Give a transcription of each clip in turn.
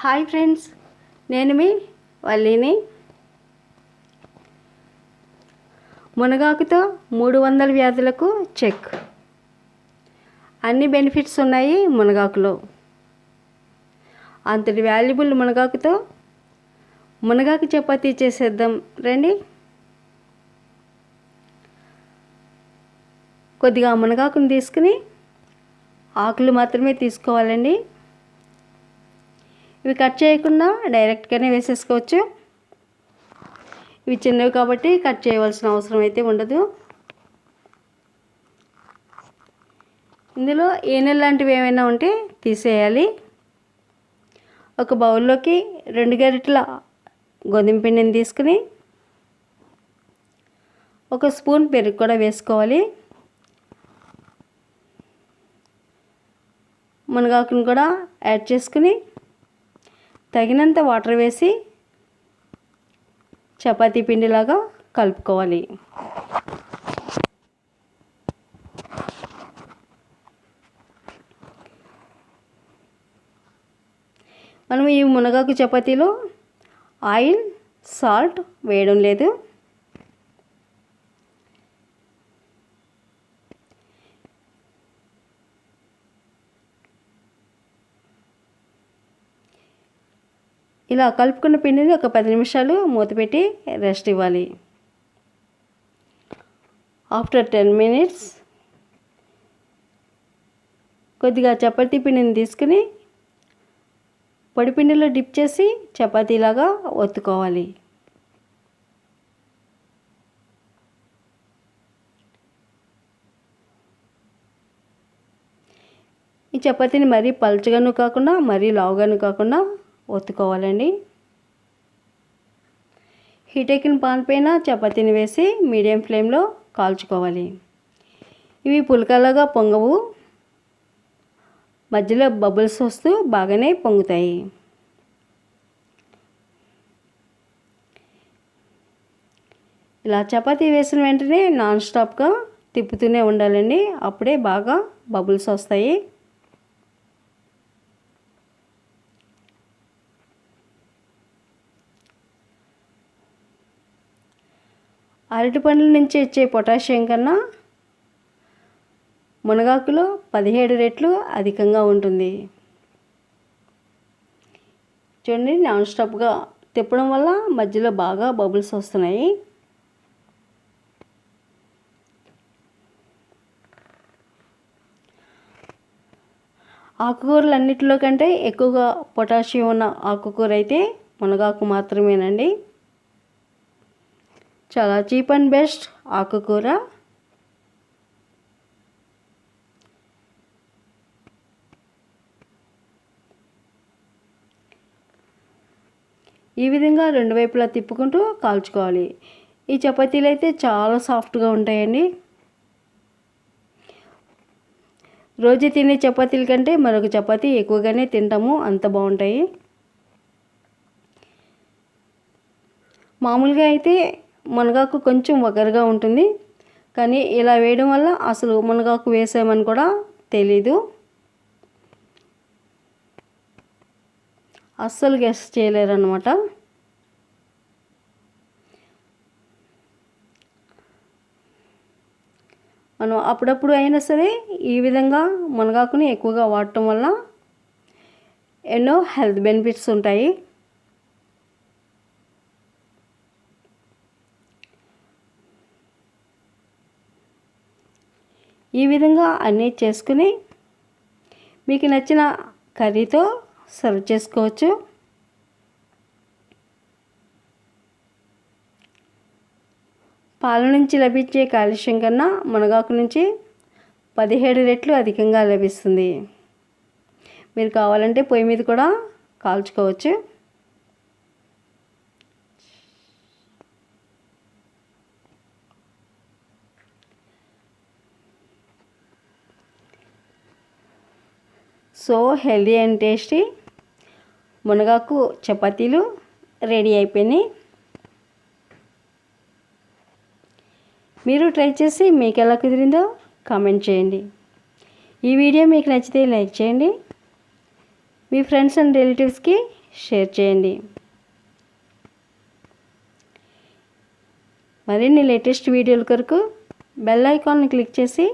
Hi friends, నేను మీ వల్లిని. మునగాకుతో 300 వ్యాధులకు check. అన్ని బెనిఫిట్స్ ఉన్నాయి మునగాకులో. అంతటి వాల్యుబుల్ మునగాకుతో మునగాకు చపాతీ చేసేద్దాం రండి. కొద్దిగా మునగాకుని తీసుకుని ఆకులు మాత్రమే తీసుకోవాలండి. ఇవి కట్ చేయకుండా డైరెక్ట్గానే వేసేసుకోవచ్చు. ఇవి చిన్నవి కాబట్టి కట్ చేయవలసిన అవసరం అయితే ఉండదు. ఇందులో ఈనెలు లాంటివి ఏమైనా ఉంటే తీసేయాలి. ఒక బౌల్లోకి 2 గరిటెల గోధుమ పిండిని తీసుకుని 1 స్పూన్ పెరుగు కూడా వేసుకోవాలి. మునగాకును కూడా యాడ్ చేసుకుని తగినంత వాటర్ వేసి చపాతీ పిండిలాగా కలుపుకోవాలి. మనం ఈ మునగాకు చపాతీలో ఆయిల్, సాల్ట్ వేయడం లేదు. ఇలా కలుపుకున్న పిండిని ఒక 10 నిమిషాలు మూత పెట్టి రెస్ట్ ఇవ్వాలి. ఆఫ్టర్ 10 మినిట్స్ కొద్దిగా చపాతీ పిండిని తీసుకుని పొడి పిండిలో డిప్ చేసి చపాతీలాగా ఒత్తుకోవాలి. ఈ చపాతీని మరీ పలుచగాను కాకుండా మరీ లావుగాను కాకుండా ఒత్తుకోవాలండి. హీట్ ఎక్కిన పాన్ పైన చపాతీని వేసి మీడియం ఫ్లేమ్లో కాల్చుకోవాలి. ఇవి పులకలాగా పొంగవు, మధ్యలో బబుల్స్ వస్తూ బాగానే పొంగుతాయి. ఇలా చపాతీ వేసిన వెంటనే నాన్ స్టాప్గా తిప్పుతూనే ఉండాలండి. అప్పుడే బాగా బబుల్స్ వస్తాయి. అరటిపండ్ల నుంచి వచ్చే పొటాషియం కన్నా మునగాకులో 17 రెట్లు అధికంగా ఉంటుంది. చూడండి, నాన్ స్టాప్గా తిప్పడం వల్ల మధ్యలో బాగా బబుల్స్ వస్తున్నాయి. ఆకుకూరలన్నిటిలో కంటే ఎక్కువగా పొటాషియం ఉన్న ఆకుకూర అయితే మునగాకు మాత్రమేనండి. చాలా చీప్ అండ్ బెస్ట్ ఆకుకూర. ఈ విధంగా 2 వైపులా తిప్పుకుంటూ కాల్చుకోవాలి. ఈ చపాతీలు అయితే చాలా సాఫ్ట్గా ఉంటాయండి. రోజు తినే చపాతీల కంటే మరొక చపాతీ ఎక్కువగానే తింటాము, అంత బాగుంటాయి. మామూలుగా అయితే మునగాకు కొంచెం వగరుగా ఉంటుంది, కానీ ఇలా వేయడం వల్ల అసలు మునగాకు వేసామని కూడా తెలీదు. అస్సలు గెస్ చేయలేరు అన్నమాట. మనం అప్పుడప్పుడు అయినా సరే ఈ విధంగా మునగాకుని ఎక్కువగా వాడటం వల్ల ఎన్నో హెల్త్ బెనిఫిట్స్ ఉంటాయి. ఈ విధంగా అన్నీ చేసుకుని మీకు నచ్చిన కర్రీతో సర్వ్ చేసుకోవచ్చు. పాల నుంచి లభించే కాల్షియం కన్నా మునగాకు నుంచి 17 రెట్లు అధికంగా లభిస్తుంది. మీరు కావాలంటే పొయ్యి మీద కూడా కాల్చుకోవచ్చు. సో హెల్దీ అండ్ టేస్టీ మునగాకు చపాతీలు రెడీ అయిపోయినాయి. మీరు ట్రై చేసి మీకు ఎలా కుదిరిందో కామెంట్ చేయండి. ఈ వీడియో మీకు నచ్చితే లైక్ చేయండి. మీ ఫ్రెండ్స్ అండ్ రిలేటివ్స్కి షేర్ చేయండి. మరిన్ని లేటెస్ట్ వీడియోల కొరకు బెల్ ఐకాన్ని క్లిక్ చేసి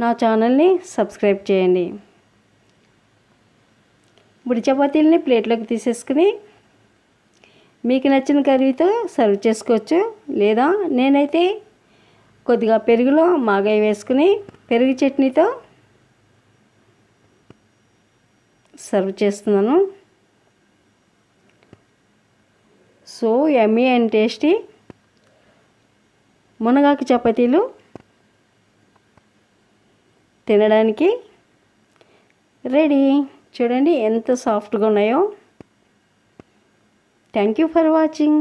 నా ఛానల్ని సబ్స్క్రైబ్ చేయండి. ఇప్పుడు చపాతీలని ప్లేట్లోకి తీసేసుకుని మీకు నచ్చిన కర్రీతో సర్వ్ చేసుకోవచ్చు. లేదా నేనైతే కొద్దిగా పెరుగులో మాగాయ వేసుకుని పెరుగు చట్నీతో సర్వ్ చేస్తున్నాను. సో యమ్మీ అండ్ టేస్టీ మునగాకు చపాతీలు తినడానికి రెడీ. చూడండి ఎంత సాఫ్ట్గా ఉన్నాయో. Thank you for watching.